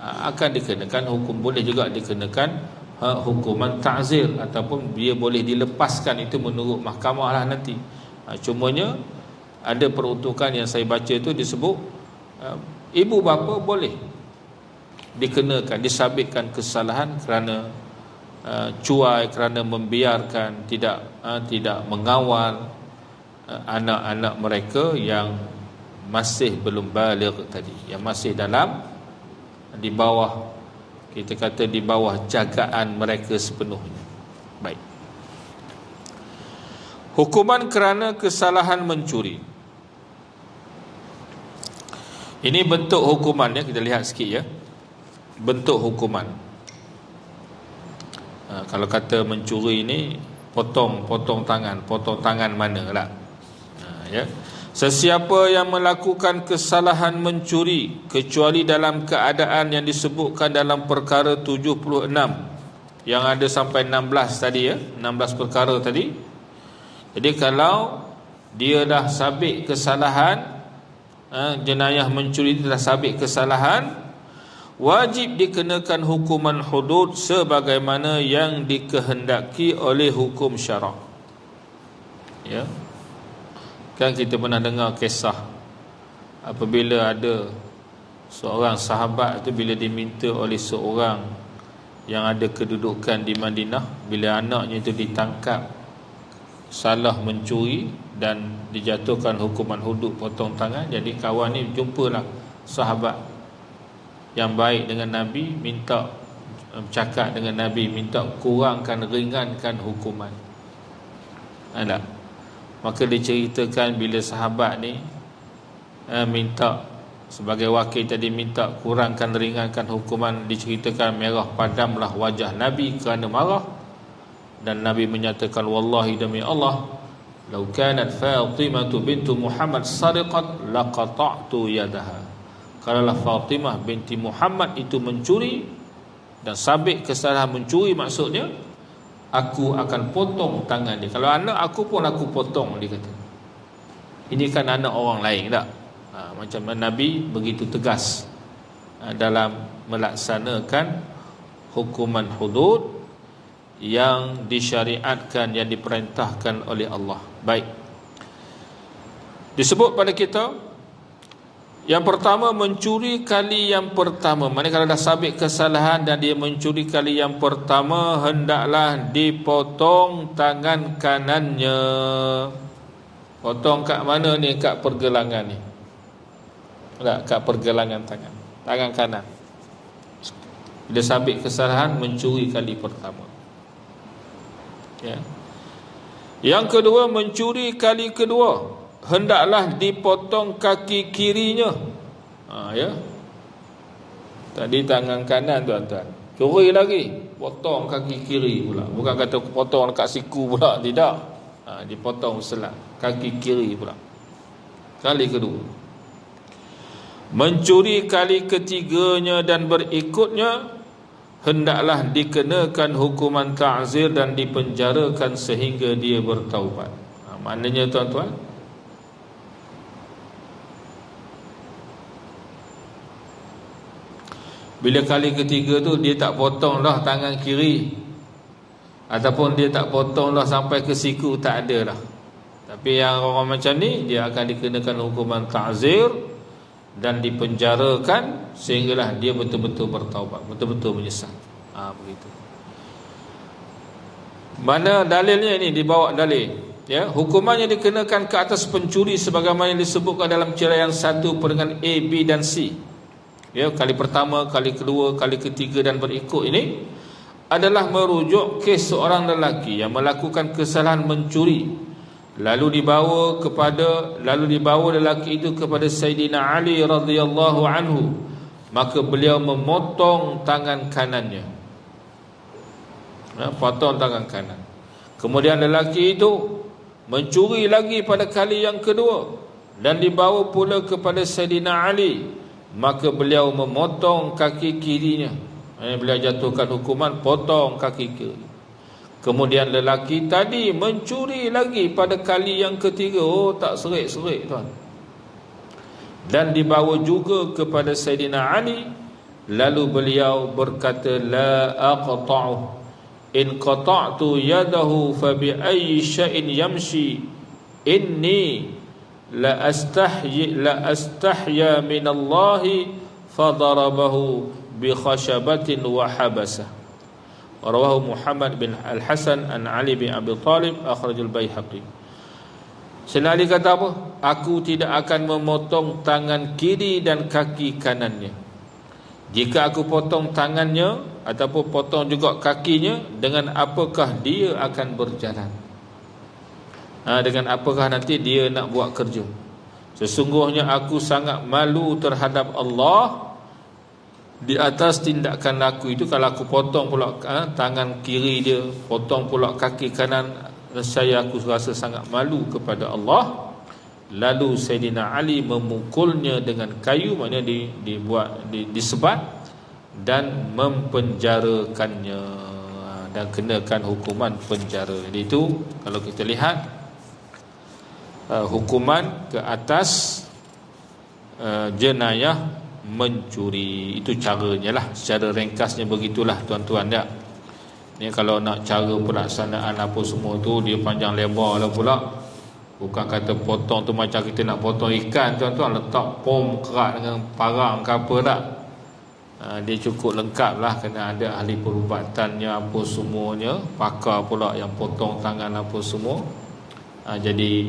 A: akan dikenakan boleh juga dikenakan hukuman ta'zir, ataupun dia boleh dilepaskan, itu menurut mahkamah lah nanti. Cumanya ada peruntukan yang saya baca itu disebut ibu bapa boleh dikenakan, disabitkan kesalahan kerana cuai, kerana membiarkan, tidak mengawal anak-anak mereka yang masih belum baligh tadi, yang masih di bawah, kita kata di bawah jagaan mereka sepenuhnya. Baik. Hukuman kerana kesalahan mencuri. Ini bentuk hukumannya, kita lihat sikit ya. Bentuk hukuman. Kalau kata mencuri ini potong tangan manalah. Ya. Sesiapa yang melakukan kesalahan mencuri kecuali dalam keadaan yang disebutkan dalam perkara 76 yang ada sampai 16 tadi ya, 16 perkara tadi. Jadi kalau dia dah sabit kesalahan, jenayah mencuri telah sabit kesalahan, wajib dikenakan hukuman hudud sebagaimana yang dikehendaki oleh hukum syarak. Ya. Kan kita pernah dengar kisah apabila ada seorang sahabat tu, bila diminta oleh seorang yang ada kedudukan di Madinah, bila anaknya itu ditangkap salah mencuri dan dijatuhkan hukuman hudud potong tangan. Jadi kawan ni jumpalah sahabat yang baik dengan Nabi, minta bercakap dengan Nabi, minta ringankan hukuman. Ada. Maka diceritakan bila sahabat ni minta sebagai wakil tadi, minta ringankan hukuman, diceritakan merah padamlah wajah Nabi kerana marah, dan Nabi menyatakan, wallahi demi Allah, law kanat Fatimah bintu Muhammad sariqat laqata'tu yadaha. Kalaulah Fatimah binti Muhammad itu mencuri dan sabit kesalahan mencuri, maksudnya aku akan potong tangan dia. Kalau anak aku pun aku potong, dia kata. Ini kan anak orang lain tak? Macam Nabi begitu tegas dalam melaksanakan hukuman hudud yang disyariatkan, yang diperintahkan oleh Allah. Baik. Disebut pada kita yang pertama, mencuri kali yang pertama. Maksudnya kalau dah sabit kesalahan dan dia mencuri kali yang pertama, hendaklah dipotong tangan kanannya. Potong kat mana ni? Kat pergelangan ni. Tak, kat pergelangan tangan kanan. Dia sabit kesalahan mencuri kali pertama. Ya. Yang kedua, mencuri kali kedua, hendaklah dipotong kaki kirinya. Ya. Tadi tangan kanan tuan-tuan, curi lagi, potong kaki kiri pula. Bukan kata potong dekat siku pula, tidak. Dipotong selak kaki kiri pula. Kali kedua. Mencuri kali ketiganya dan berikutnya, hendaklah dikenakan hukuman ta'zir dan dipenjarakan sehingga dia bertaubat. Maknanya tuan-tuan, bila kali ketiga tu dia tak potong dah tangan kiri, ataupun dia tak potong dah sampai ke siku, tak ada dah. Tapi yang orang macam ni, dia akan dikenakan hukuman ta'zir dan dipenjarakan sehinggalah dia betul-betul bertaubat, betul-betul menyesal. Begitu. Mana dalilnya ini? Dibawa dalil. Ya, hukumannya dikenakan ke atas pencuri sebagaimana yang disebutkan dalam ceraian 1 dengan A, B dan C. Ya, kali pertama, kali kedua, kali ketiga dan berikut ini adalah merujuk kes seorang lelaki yang melakukan kesalahan mencuri, lalu dibawa lelaki itu kepada Sayyidina Ali radhiyallahu anhu maka beliau memotong tangan kanannya. Potong tangan kanan. Kemudian lelaki itu mencuri lagi pada kali yang kedua dan dibawa pula kepada Sayyidina Ali, maka beliau memotong kaki kirinya. Beliau jatuhkan hukuman potong kaki kiri. Kemudian lelaki tadi mencuri lagi pada kali yang ketiga. Oh, tak serik-serik tuan. Dan dibawa juga kepada Sayyidina Ali. Lalu beliau berkata, la aqta'u in qata'tu yadahu fa bi ayyi syai'in yamshi inni la astahya min Allah fa darabahu bi khashabatin wa habasah. Rawahu Muhammad bin Al-Hasan an Ali bin Abi Talib, akhrajul Baihaqi. Sayyidina Ali kata apa? Aku tidak akan memotong tangan kiri dan kaki kanannya. Jika aku potong tangannya ataupun potong juga kakinya, dengan apakah dia akan berjalan? Dengan apakah nanti dia nak buat kerja? Sesungguhnya aku sangat malu terhadap Allah di atas tindakan aku itu. Kalau aku potong pula tangan kiri dia, potong pula kaki kanan, aku rasa sangat malu kepada Allah. Lalu Sayyidina Ali memukulnya dengan kayu, maknanya disebat dan mempenjarakannya dan kenakan hukuman penjara. Jadi itu kalau kita lihat hukuman ke atas jenayah mencuri. Itu caranya lah, secara ringkasnya begitulah tuan-tuan ya. Ni kalau nak cara pelaksanaan apa semua tu dia panjang lebar lah pula. Bukan kata potong tu macam kita nak potong ikan tuan-tuan, letak pom kerat dengan parang ke apa tak. Dia cukup lengkap lah, kena ada ahli perubatannya apa semuanya, pakar pula yang potong tangan apa semua. Jadi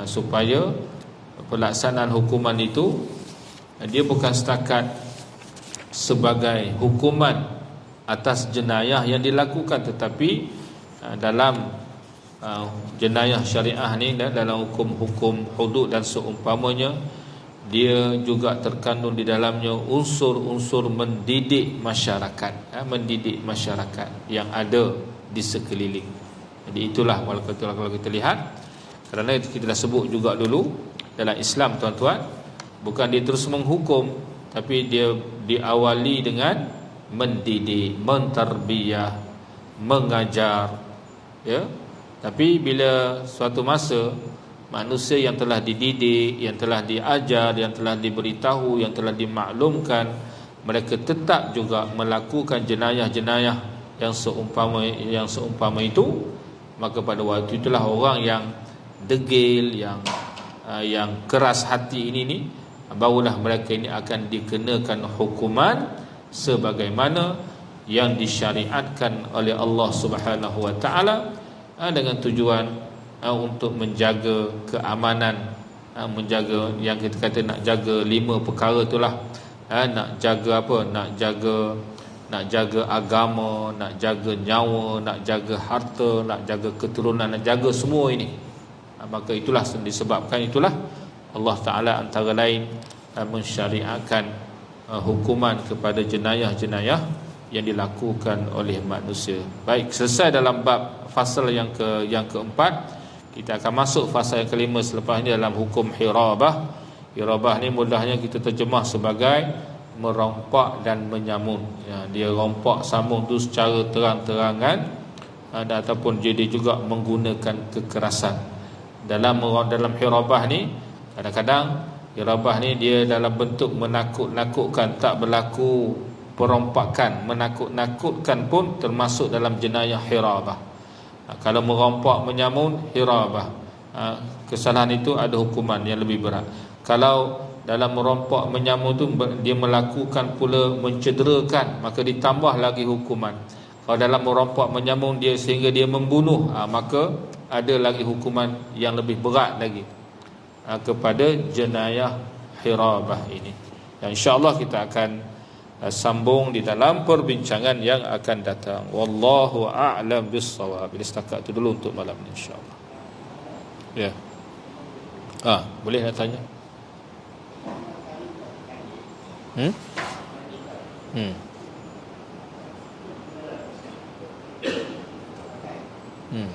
A: supaya pelaksanaan hukuman itu dia bukan setakat sebagai hukuman atas jenayah yang dilakukan, tetapi dalam jenayah syariah ni, dalam hukum-hukum hudud dan seumpamanya, dia juga terkandung di dalamnya unsur-unsur mendidik masyarakat, mendidik masyarakat yang ada di sekeliling. Jadi itulah kalau kita lihat, kerana kita dah sebut juga dulu dalam Islam tuan-tuan, bukan dia terus menghukum, tapi dia diawali dengan mendidik, mentarbiyah, mengajar, ya. Tapi bila suatu masa manusia yang telah dididik, yang telah diajar, yang telah diberitahu, yang telah dimaklumkan, mereka tetap juga melakukan jenayah-jenayah yang seumpama itu, maka pada waktu itulah orang yang degil, yang keras hati ini barulah mereka ini akan dikenakan hukuman sebagaimana yang disyariatkan oleh Allah Subhanahu wa taala, dengan tujuan untuk menjaga keamanan, menjaga yang kita kata nak jaga 5 perkara itulah. Nak jaga apa? Nak jaga agama, nak jaga nyawa, nak jaga harta, nak jaga keturunan, nak jaga semua ini. Maka itulah disebabkan itulah Allah Ta'ala antara lain mensyariatkan hukuman kepada jenayah-jenayah yang dilakukan oleh manusia. Baik, selesai dalam bab fasal yang keempat. Kita akan masuk fasal yang kelima selepas ini dalam hukum hirabah. Hirabah ni mudahnya kita terjemah sebagai merompak dan menyamun. Dia rompak sambung tu secara terang-terangan, ataupun dia juga menggunakan kekerasan. Dalam hirabah ni, kadang-kadang hirabah ni dia dalam bentuk menakut-nakutkan, tak berlaku perompakan. Menakut-nakutkan pun termasuk dalam jenayah hirabah. Kalau merompak menyamun, hirabah, kesalahan itu ada hukuman yang lebih berat. Kalau dalam merompak menyamun tu dia melakukan pula mencederakan, maka ditambah lagi hukuman. Kalau dalam merompak menyamun dia sehingga dia membunuh, maka ada lagi hukuman yang lebih berat lagi kepada jenayah hirabah ini. Dan insya-Allah kita akan sambung di dalam perbincangan yang akan datang. Wallahu a'lam bis-shawab. Setakat itu dulu untuk malam ini insya-Allah. Ya. Boleh nak tanya? Hmm. Hmm.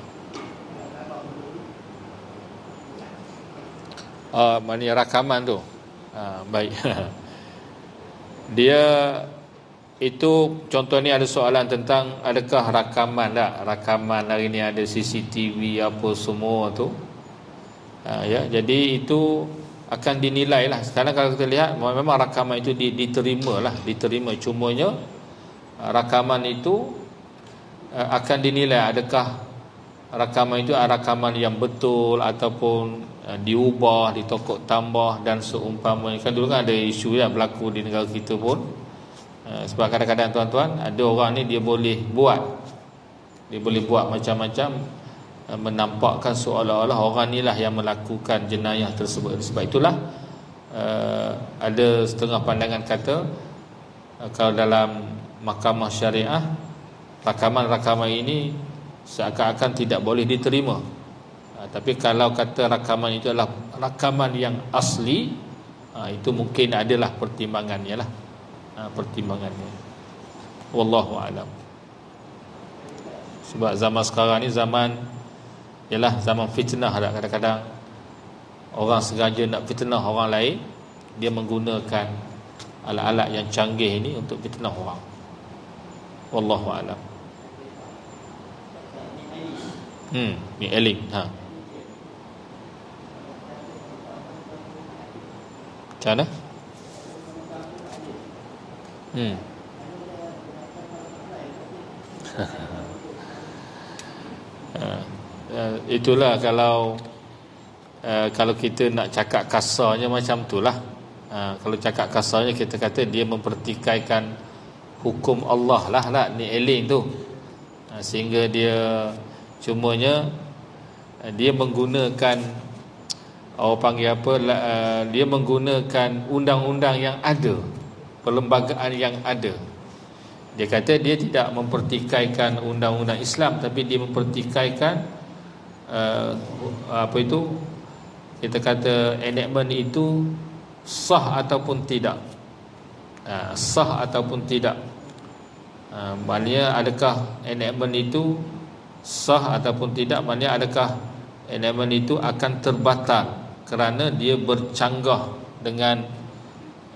A: Maknanya rakaman tu. Baik. Dia itu contoh ni ada soalan tentang adakah rakaman tak? Rakaman hari ni ada CCTV apa semua tu. Ya, jadi itu akan dinilai lah. Sekarang kalau kita lihat memang rakaman itu diterima. Cumanya rakaman itu akan dinilai adakah rakaman itu rakaman yang betul ataupun diubah, ditokok tambah dan seumpamanya. Kan dulu kan ada isu yang berlaku di negara kita pun. Sebab kadang-kadang tuan-tuan, ada orang ni dia boleh buat macam-macam, menampakkan seolah-olah orang ni lah yang melakukan jenayah tersebut. Sebab itulah ada setengah pandangan kata kalau dalam mahkamah syariah rakaman-rakaman ini seakan-akan tidak boleh diterima. Tapi kalau kata rakaman itu adalah rakaman yang asli, itu mungkin adalah pertimbangannya lah. Pertimbangannya. Wallahu a'lam. Sebab zaman sekarang ni zaman fitnah lah. Kadang-kadang orang sengaja nak fitnah orang lain, dia menggunakan alat-alat yang canggih ini untuk fitnah orang. Wallahu a'lam. Ni eling. Macam mana? Itulah kalau kita nak cakap kasarnya macam itulah. Kalau cakap kasarnya kita kata dia mempertikaikan hukum Allah lah ni eling tu. Sehingga dia cumanya dia menggunakan orang panggil apa, dia menggunakan undang-undang yang ada, perlembagaan yang ada. Dia kata dia tidak mempertikaikan undang-undang Islam, tapi dia mempertikaikan apa itu, kita kata enactment itu sah ataupun tidak. Sah ataupun tidak. Maknanya adakah enactment itu sah ataupun tidak, maknanya adakah enactment itu akan terbatal kerana dia bercanggah dengan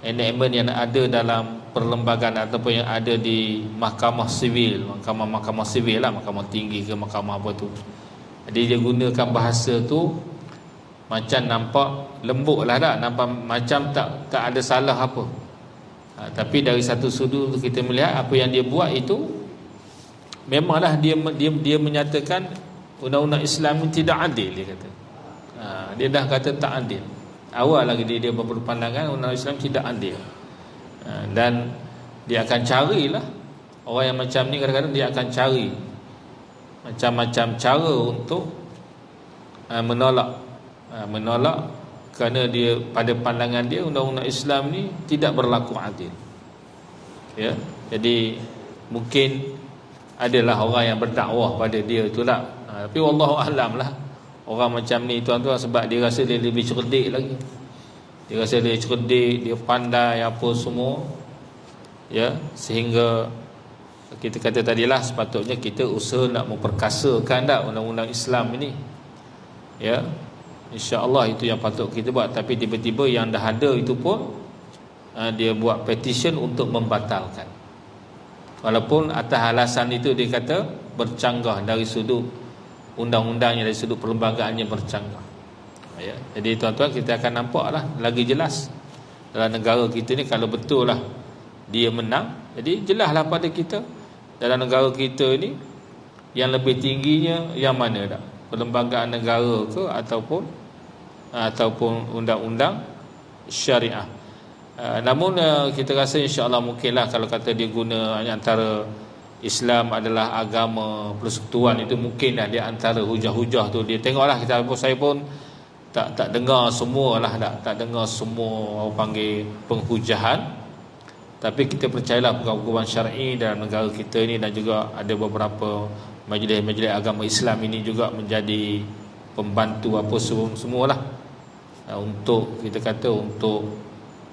A: enactment yang ada dalam perlembagaan ataupun yang ada di mahkamah sivil, mahkamah sivil lah, mahkamah tinggi ke mahkamah apa tu. Jadi dia gunakan bahasa tu macam nampak lembut lah dah, nampak macam tak ada salah apa. Tapi dari satu sudut kita melihat apa yang dia buat itu memanglah dia menyatakan undang-undang Islam ini tidak adil, dia kata. Dia dah kata tak adil. Awal lagi dia berpandangan undang-undang Islam tidak adil. Dan dia akan carilah orang yang macam ni, kadang-kadang dia akan cari macam-macam cara untuk menolak kerana dia pada pandangan dia undang-undang Islam ni tidak berlaku adil. Ya, jadi mungkin adalah orang yang berdakwah pada dia itulah. Tapi wallahu a'lam lah. Orang macam ni tuan-tuan, sebab dia rasa dia lebih cerdik lagi. Dia rasa dia cerdik, dia pandai apa semua. Ya, sehingga kita kata tadilah sepatutnya kita usaha nak memperkasakan dah undang-undang Islam ini. Ya, insya-Allah itu yang patut kita buat. Tapi tiba-tiba yang dah ada itu pun dia buat petition untuk membatalkan. Walaupun atas alasan itu dia kata bercanggah dari sudut undang-undangnya, dari sudut perlembagaannya bercanggah. Ya, jadi tuan-tuan kita akan nampaklah lagi jelas dalam negara kita ni kalau betul lah dia menang. Jadi jelaslah pada kita dalam negara kita ni yang lebih tingginya yang mana dah, perlembagaan negara ke ataupun undang-undang syariah. Namun kita rasa insya-Allah mungkinlah kalau kata dia guna antara Islam adalah agama persekutuan, itu mungkinlah dia antara hujah-hujah tu dia tengoklah. Saya pun tak dengar semualah, tak dengar semua orang panggil penghujahan, tapi kita percayalah hukuman syar'i dalam negara kita ini, dan juga ada beberapa majlis-majlis agama Islam ini juga menjadi pembantu apa semualah untuk kita kata untuk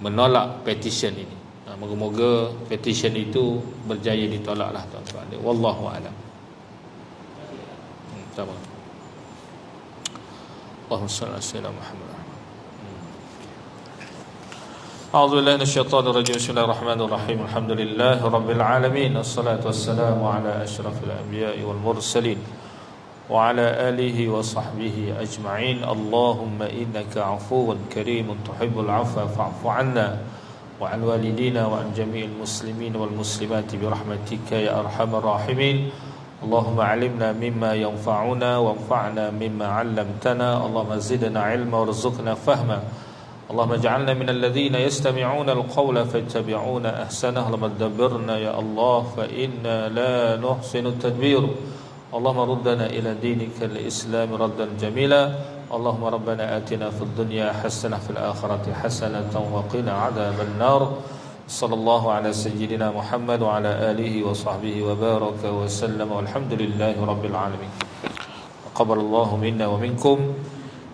A: menolak petition ini. Moga-moga petition itu berjaya ditolaklah tuan-tuan. Wallahu a'lam. Sama. Allahumma salli ala sayyidina Muhammad. A'udzu billahi minasyaitonir rajim. Bismillahirrahmanirrahim. Alhamdulillahi rabbil alamin. Wassalatu wassalamu ala asyrafil anbiya'i wal mursalin wa ala alihi wa sahbihi ajma'in. Allahumma innaka 'afuwun karimun tuhibbul 'afwa fa'fu 'anna wa 'an walidina wa 'an jami'il muslimin wal muslimati bi rahmatika ya arhamar rahimin. Allahumma 'allimna mimma yanfa'una wanfa'na mimma 'allamtana. Allahumma zidna 'ilma warzuqna fahma. Allahumma ij'alna minal ladzina yastami'una al-qawla fayattabi'una ahsanah. Allahumma dabbirna ya Allah fa inna la nuhsinu at-tadbir. Allahumma ruddana ila dinika al-islam raddan jamila. Allahumma rabbana atina fid dunya hasanah fil akhirati hasanatan wa qina adzaban nar. Sallallahu ala sayyidina Muhammad wa ala alihi wa sahbihi wa baraka wa sallam. Walhamdulillahi rabbil alamin. Qabbalallahu minna wa minkum.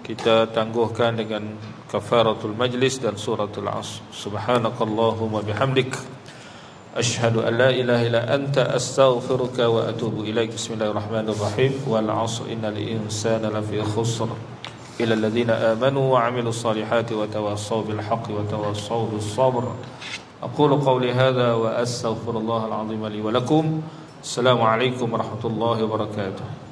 A: Kita tangguhkan dengan kafaratul majlis dan suratul Asr. Subhanakallahumma bihamdik, asyhadu an la ilaha illa anta astaghfiruka wa atubu ilaik. Bismillahirrahmanirrahim. Wal 'asr innal insana lafi khusr illa alladhina amanu wa 'amilus salihati wa tawassaw bil haqqi wa tawassaw bis sabr. Aqulu qawli hadha wa astaghfirullahal 'azim li wa lakum. Assalamu alaikum warahmatullahi wabarakatuh.